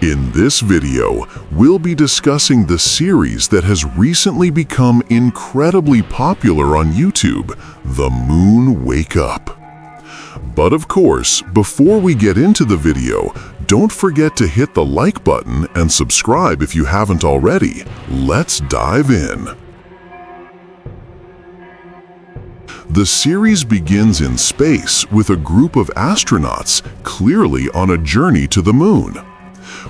In this video, we'll be discussing the series that has recently become incredibly popular on YouTube, The Moon Wake Up. But of course, before we get into the video, don't forget to hit the like button and subscribe if you haven't already. Let's dive in. The series begins in space with a group of astronauts clearly on a journey to the moon.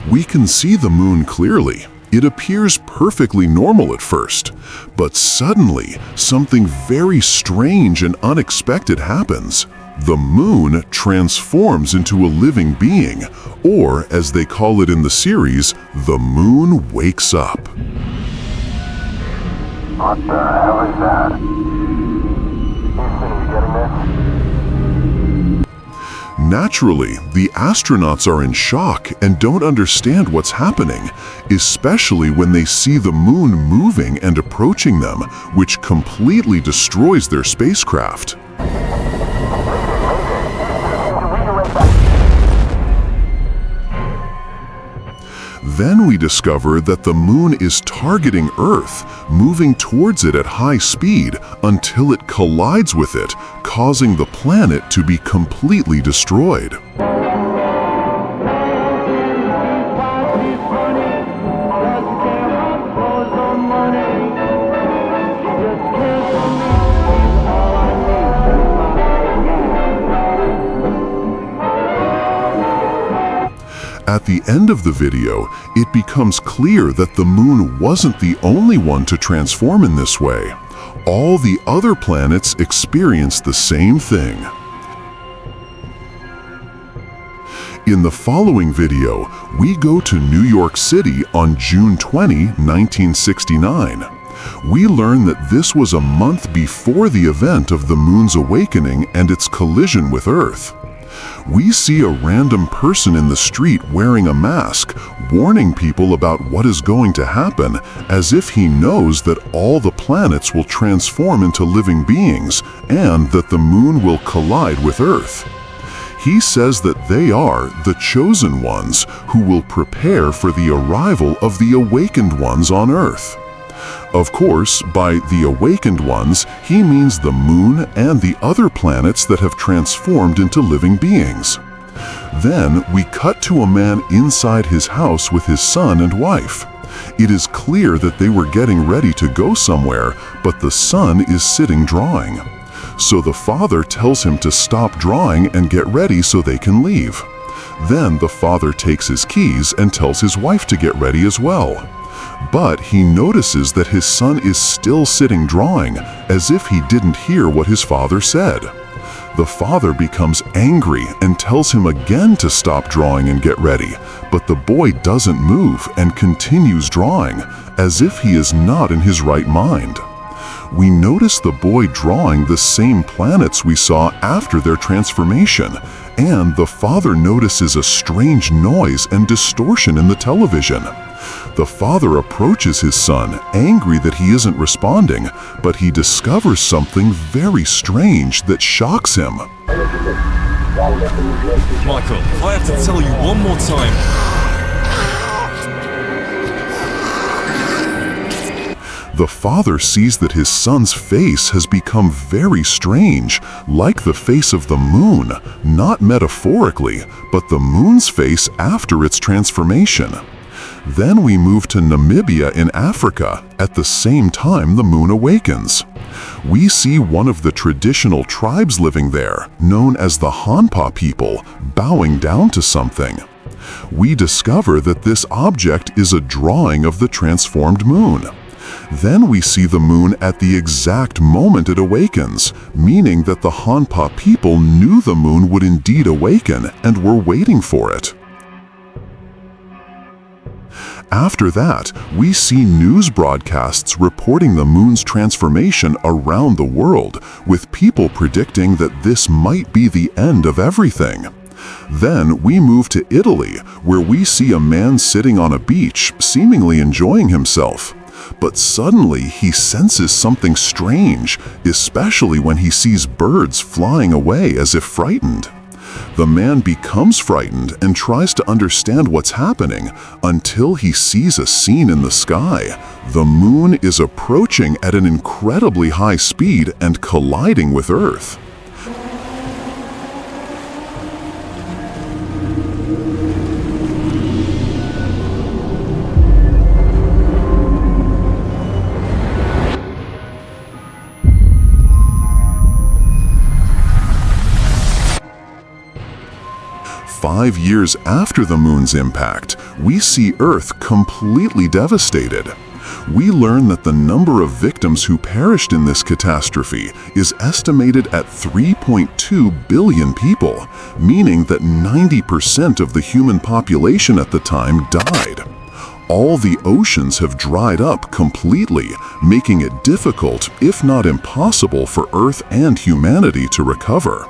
We can see the moon clearly. It appears perfectly normal at first, but suddenly something very strange and unexpected happens. The moon transforms into a living being, or as they call it in the series, the moon wakes up. What the hell is that? Houston, are you getting this? Naturally, the astronauts are in shock and don't understand what's happening, especially when they see the moon moving and approaching them, which completely destroys their spacecraft. Then we discover that the moon is targeting Earth, moving towards it at high speed until it collides with it, causing the planet to be completely destroyed. At the end of the video, it becomes clear that the moon wasn't the only one to transform in this way. All the other planets experience the same thing. In the following video, we go to New York City on June 20, 1969. We learn that this was a month before the event of the moon's awakening and its collision with Earth. We see a random person in the street wearing a mask, warning people about what is going to happen, as if he knows that all the planets will transform into living beings and that the moon will collide with Earth. He says that they are the chosen ones who will prepare for the arrival of the awakened ones on Earth. Of course, by the awakened ones, he means the moon and the other planets that have transformed into living beings. Then we cut to a man inside his house with his son and wife. It is clear that they were getting ready to go somewhere, but the son is sitting drawing. So the father tells him to stop drawing and get ready so they can leave. Then the father takes his keys and tells his wife to get ready as well. But he notices that his son is still sitting drawing, as if he didn't hear what his father said. The father becomes angry and tells him again to stop drawing and get ready, but the boy doesn't move and continues drawing, as if he is not in his right mind. We notice the boy drawing the same planets we saw after their transformation, and the father notices a strange noise and distortion in the television. The father approaches his son, angry that he isn't responding, but he discovers something very strange that shocks him. Michael, I have to tell you one more time. The father sees that his son's face has become very strange, like the face of the moon, not metaphorically, but the moon's face after its transformation. Then we move to Namibia in Africa at the same time the moon awakens. We see one of the traditional tribes living there, known as the Hanpa people, bowing down to something. We discover that this object is a drawing of the transformed moon. Then we see the moon at the exact moment it awakens, meaning that the Hanpa people knew the moon would indeed awaken and were waiting for it. After that, we see news broadcasts reporting the moon's transformation around the world, with people predicting that this might be the end of everything. Then we move to Italy, where we see a man sitting on a beach, seemingly enjoying himself. But suddenly he senses something strange, especially when he sees birds flying away as if frightened. The man becomes frightened and tries to understand what's happening until he sees a scene in the sky. The moon is approaching at an incredibly high speed and colliding with Earth. Five years after the moon's impact, we see Earth completely devastated. We learn that the number of victims who perished in this catastrophe is estimated at 3.2 billion people, meaning that 90% of the human population at the time died. All the oceans have dried up completely, making it difficult, if not impossible, for Earth and humanity to recover.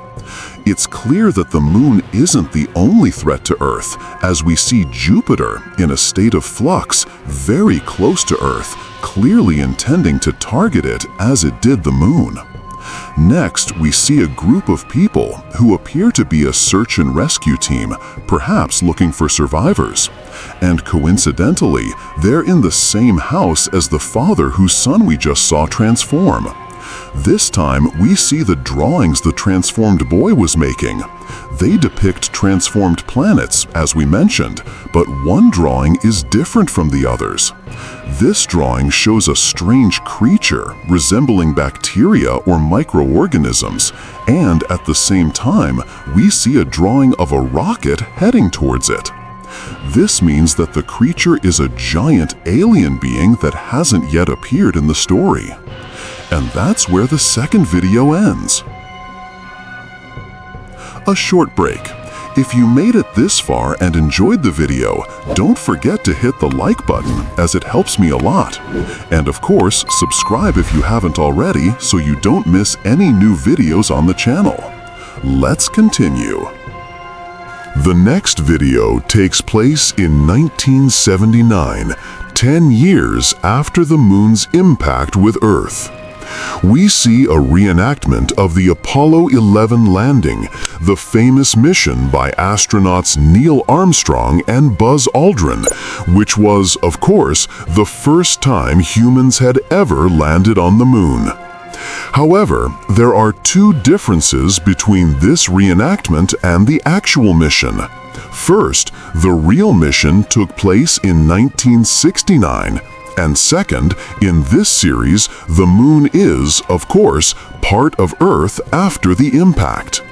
It's clear that the moon isn't the only threat to Earth, as we see Jupiter in a state of flux very close to Earth, clearly intending to target it as it did the moon. Next, we see a group of people who appear to be a search and rescue team, perhaps looking for survivors. And coincidentally, they're in the same house as the father whose son we just saw transform. This time, we see the drawings the transformed boy was making. They depict transformed planets, as we mentioned, but one drawing is different from the others. This drawing shows a strange creature resembling bacteria or microorganisms, and at the same time, we see a drawing of a rocket heading towards it. This means that the creature is a giant alien being that hasn't yet appeared in the story. And that's where the second video ends. A short break. If you made it this far and enjoyed the video, don't forget to hit the like button, as it helps me a lot. And of course, subscribe if you haven't already so you don't miss any new videos on the channel. Let's continue. The next video takes place in 1979, 10 years after the moon's impact with Earth. We see a reenactment of the Apollo 11 landing, the famous mission by astronauts Neil Armstrong and Buzz Aldrin, which was, of course, the first time humans had ever landed on the moon. However, there are two differences between this reenactment and the actual mission. First, the real mission took place in 1969. And second, in this series, the moon is, of course, part of Earth after the impact.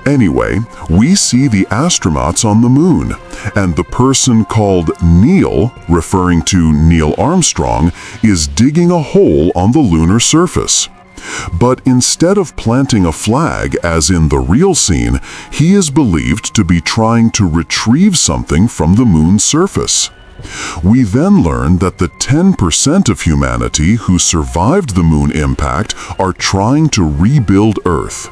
Anyway, we see the astronauts on the moon, and the person called Neil, referring to Neil Armstrong, is digging a hole on the lunar surface. But instead of planting a flag, as in the real scene, he is believed to be trying to retrieve something from the moon's surface. We then learn that the 10% of humanity who survived the moon impact are trying to rebuild Earth.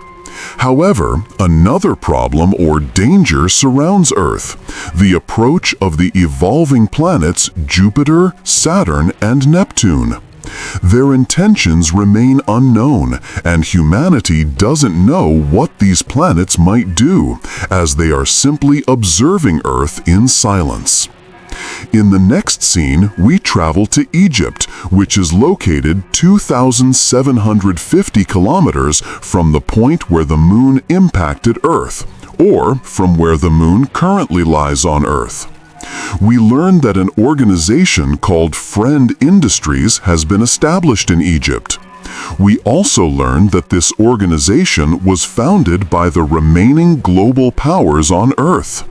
However, another problem or danger surrounds Earth: the approach of the evolving planets Jupiter, Saturn, and Neptune. Their intentions remain unknown, and humanity doesn't know what these planets might do, as they are simply observing Earth in silence. In the next scene, we travel to Egypt, which is located 2,750 kilometers from the point where the moon impacted Earth, or from where the moon currently lies on Earth. We learn that an organization called Friend Industries has been established in Egypt. We also learn that this organization was founded by the remaining global powers on Earth.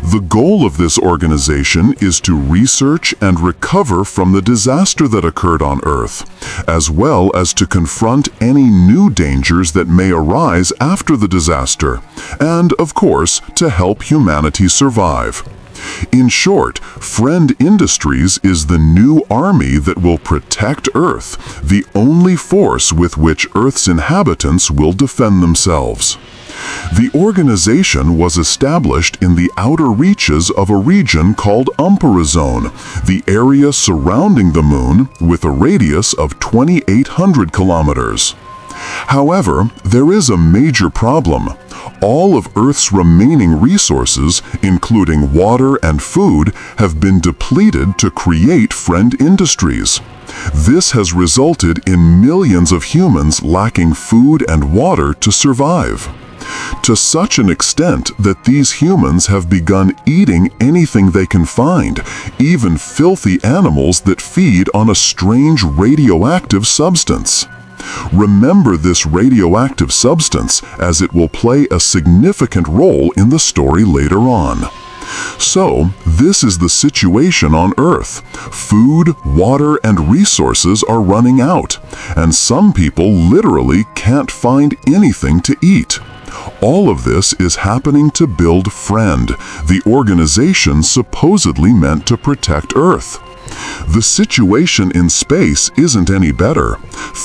The goal of this organization is to research and recover from the disaster that occurred on Earth, as well as to confront any new dangers that may arise after the disaster, and, of course, to help humanity survive. In short, Friend Industries is the new army that will protect Earth, the only force with which Earth's inhabitants will defend themselves. The organization was established in the outer reaches of a region called Umpara Zone, the area surrounding the moon with a radius of 2,800 kilometers. However, there is a major problem. All of Earth's remaining resources, including water and food, have been depleted to create friend industries. This has resulted in millions of humans lacking food and water to survive. To such an extent that these humans have begun eating anything they can find, even filthy animals that feed on a strange radioactive substance. Remember this radioactive substance, as it will play a significant role in the story later on. So, this is the situation on Earth. Food, water, and resources are running out, and some people literally can't find anything to eat. All of this is happening to build Friend, the organization supposedly meant to protect Earth. The situation in space isn't any better.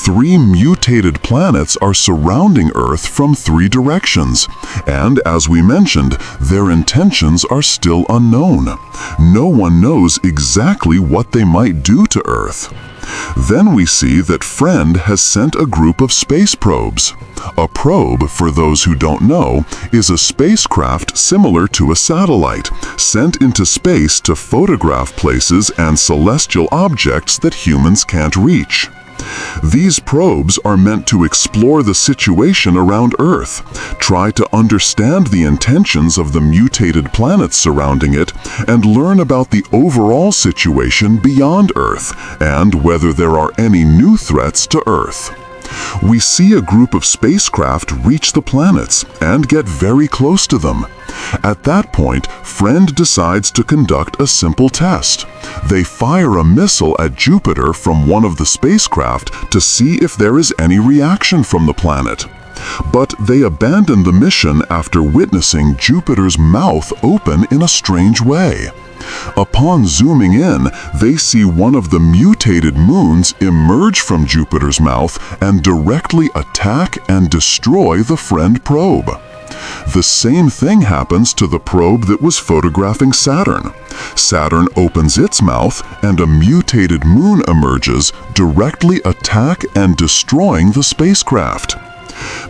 3 mutated planets are surrounding Earth from 3 directions, and as we mentioned, their intentions are still unknown. No one knows exactly what they might do to Earth. Then we see that Friend has sent a group of space probes. A probe, for those who don't know, is a spacecraft similar to a satellite, sent into space to photograph places and celestial objects that humans can't reach. These probes are meant to explore the situation around Earth, try to understand the intentions of the mutated planets surrounding it, and learn about the overall situation beyond Earth, and whether there are any new threats to Earth. We see a group of spacecraft reach the planets and get very close to them. At that point, Friend decides to conduct a simple test. They fire a missile at Jupiter from one of the spacecraft to see if there is any reaction from the planet. But they abandon the mission after witnessing Jupiter's mouth open in a strange way. Upon zooming in, they see one of the mutated moons emerge from Jupiter's mouth and directly attack and destroy the Friend probe. The same thing happens to the probe that was photographing Saturn. Saturn opens its mouth and a mutated moon emerges, directly attack and destroying the spacecraft.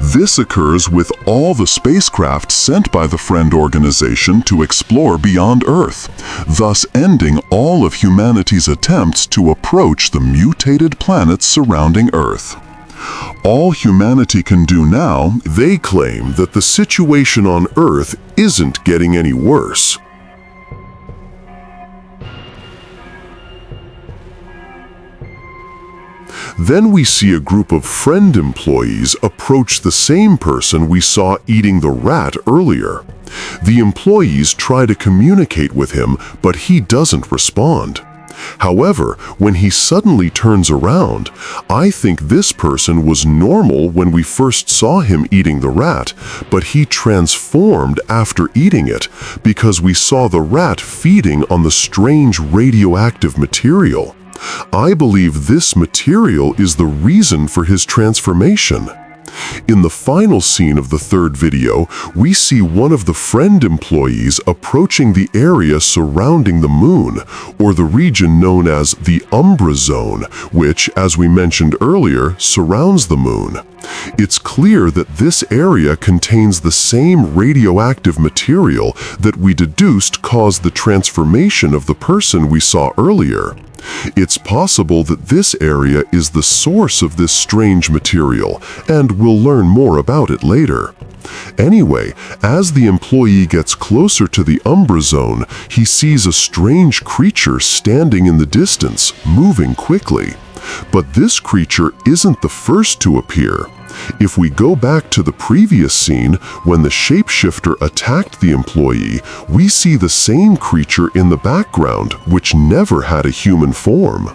This occurs with all the spacecraft sent by the Friend organization to explore beyond Earth, thus ending all of humanity's attempts to approach the mutated planets surrounding Earth. All humanity can do now, they claim that the situation on Earth isn't getting any worse. Then we see a group of Friend employees approach the same person we saw eating the rat earlier. The employees try to communicate with him, but he doesn't respond. However, when he suddenly turns around, I think this person was normal when we first saw him eating the rat, but he transformed after eating it because we saw the rat feeding on the strange radioactive material. I believe this material is the reason for his transformation. In the final scene of the third video, we see one of the Friend employees approaching the area surrounding the moon, or the region known as the Umbra Zone, which, as we mentioned earlier, surrounds the moon. It's clear that this area contains the same radioactive material that we deduced caused the transformation of the person we saw earlier. It's possible that this area is the source of this strange material, and we'll learn more about it later. Anyway, as the employee gets closer to the Umbra Zone, he sees a strange creature standing in the distance, moving quickly. But this creature isn't the first to appear. If we go back to the previous scene, when the shapeshifter attacked the employee, we see the same creature in the background, which never had a human form.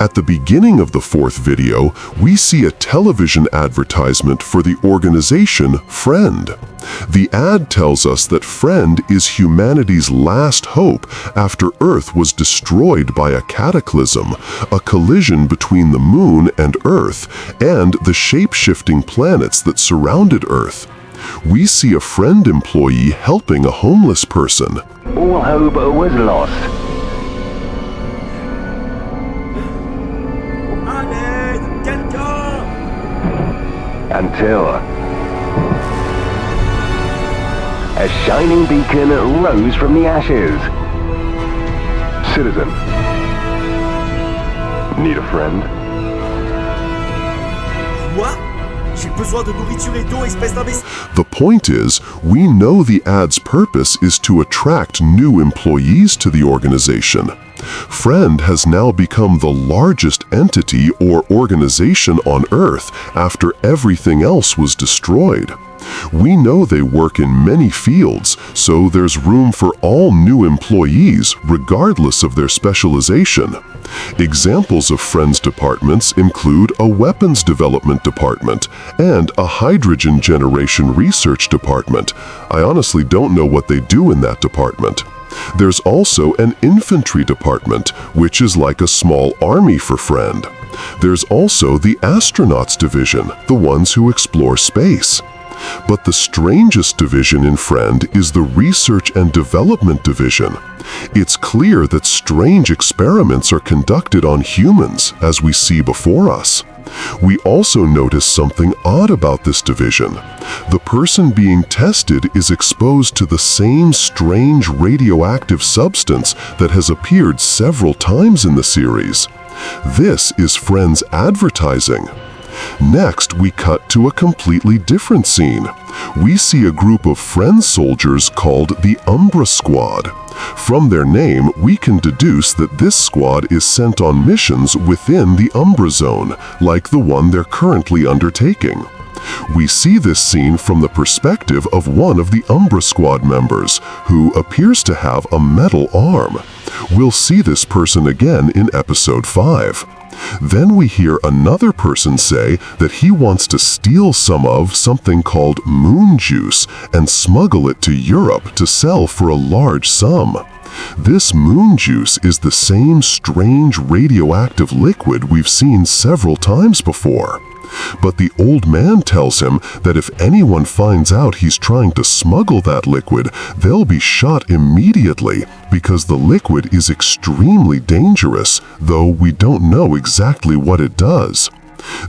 At the beginning of the fourth video, we see a television advertisement for the organization Friend. The ad tells us that Friend is humanity's last hope after Earth was destroyed by a cataclysm, a collision between the Moon and Earth, and the shape-shifting planets that surrounded Earth. We see a Friend employee helping a homeless person. All hope was lost. until a shining beacon rose from the ashes. Citizen, need a friend? Quoi? J'ai besoin de nourriture et d'eau, espèce d'imbécile. The point is, we know the ad's purpose is to attract new employees to the organization. Friend has now become the largest entity or organization on Earth after everything else was destroyed. We know they work in many fields, so there's room for all new employees regardless of their specialization. Examples of Friends departments include a weapons development department and a hydrogen generation research department. I honestly don't know what they do in that department. There's also an infantry department, which is like a small army for Friend. There's also the astronauts division, the ones who explore space. But the strangest division in Friend is the Research and Development Division. It's clear that strange experiments are conducted on humans, as we see before us. We also notice something odd about this division. The person being tested is exposed to the same strange radioactive substance that has appeared several times in the series. This is Friend's advertising. Next, we cut to a completely different scene. We see a group of Friend soldiers called the Umbra Squad. From their name, we can deduce that this squad is sent on missions within the Umbra Zone, like the one they're currently undertaking. We see this scene from the perspective of one of the Umbra Squad members, who appears to have a metal arm. We'll see this person again in Episode 5. Then we hear another person say that he wants to steal some of something called moon juice and smuggle it to Europe to sell for a large sum. This moon juice is the same strange radioactive liquid we've seen several times before. But the old man tells him that if anyone finds out he's trying to smuggle that liquid, they'll be shot immediately because the liquid is extremely dangerous, though we don't know exactly what it does.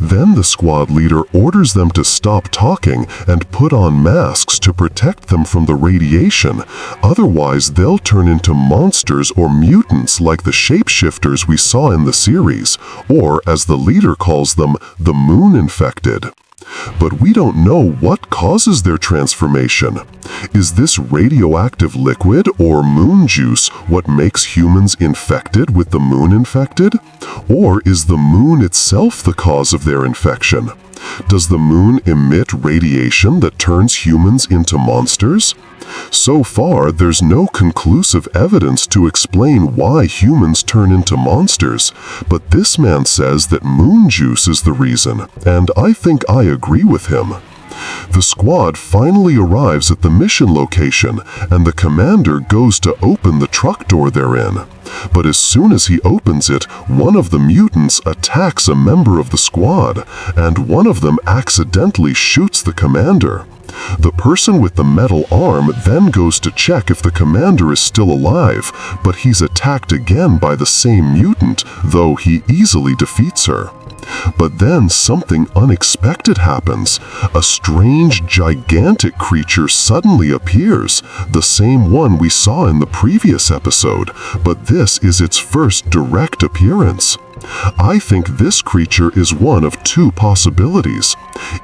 Then the squad leader orders them to stop talking and put on masks to protect them from the radiation. Otherwise, they'll turn into monsters or mutants like the shapeshifters we saw in the series, or as the leader calls them, the Moon Infected. But we don't know what causes their transformation. Is this radioactive liquid or moon juice what makes humans infected with the Moon Infected? Or is the moon itself the cause of their infection? Does the moon emit radiation that turns humans into monsters? So far, there's no conclusive evidence to explain why humans turn into monsters, but this man says that moon juice is the reason, and I think I agree with him. The squad finally arrives at the mission location, and the commander goes to open the truck door they're in. But as soon as he opens it, one of the mutants attacks a member of the squad, and one of them accidentally shoots the commander. The person with the metal arm then goes to check if the commander is still alive, but he's attacked again by the same mutant, though he easily defeats her. But then something unexpected happens. A strange, gigantic creature suddenly appears, the same one we saw in the previous episode, but this is its first direct appearance. I think this creature is one of two possibilities.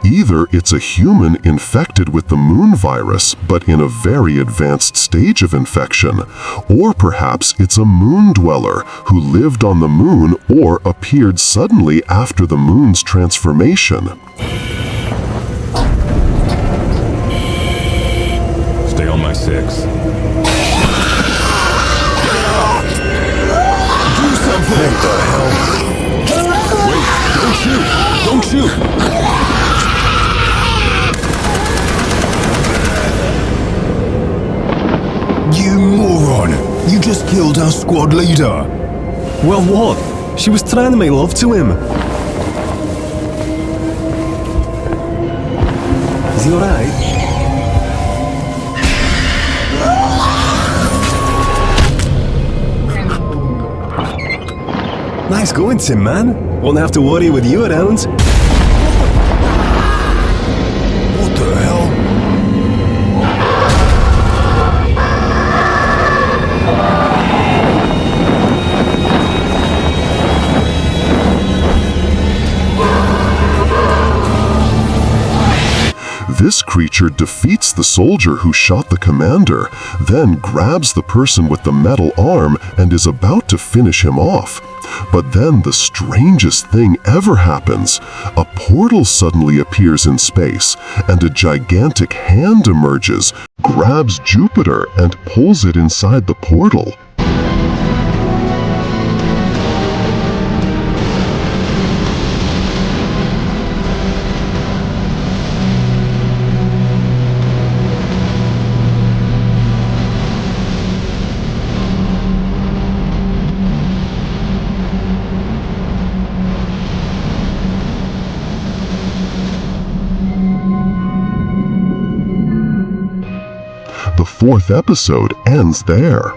Either it's a human infected with the moon virus, but in a very advanced stage of infection, or perhaps it's a moon dweller who lived on the moon or appeared suddenly after the moon's transformation. Stay on my 6. Do something! What the hell? Wait, don't shoot! Don't shoot! You moron! You just killed our squad leader! Well, what? She was trying to make love to him. Is he alright? Nice going, Tim, man. Won't have to worry with you around. creature defeats the soldier who shot the commander, then grabs the person with the metal arm and is about to finish him off. But then the strangest thing ever happens. A portal suddenly appears in space, and a gigantic hand emerges, grabs Jupiter, and pulls it inside the portal. The fourth episode ends there.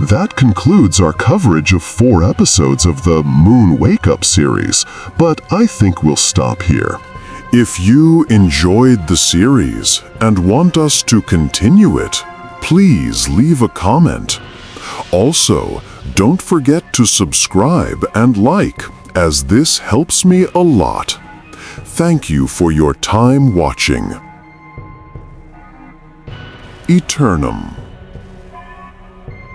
That concludes our coverage of 4 episodes of the Moon Wake Up series, but I think we'll stop here. If you enjoyed the series and want us to continue it, please leave a comment. Also, don't forget to subscribe and like, as this helps me a lot. Thank you for your time watching. Eternum.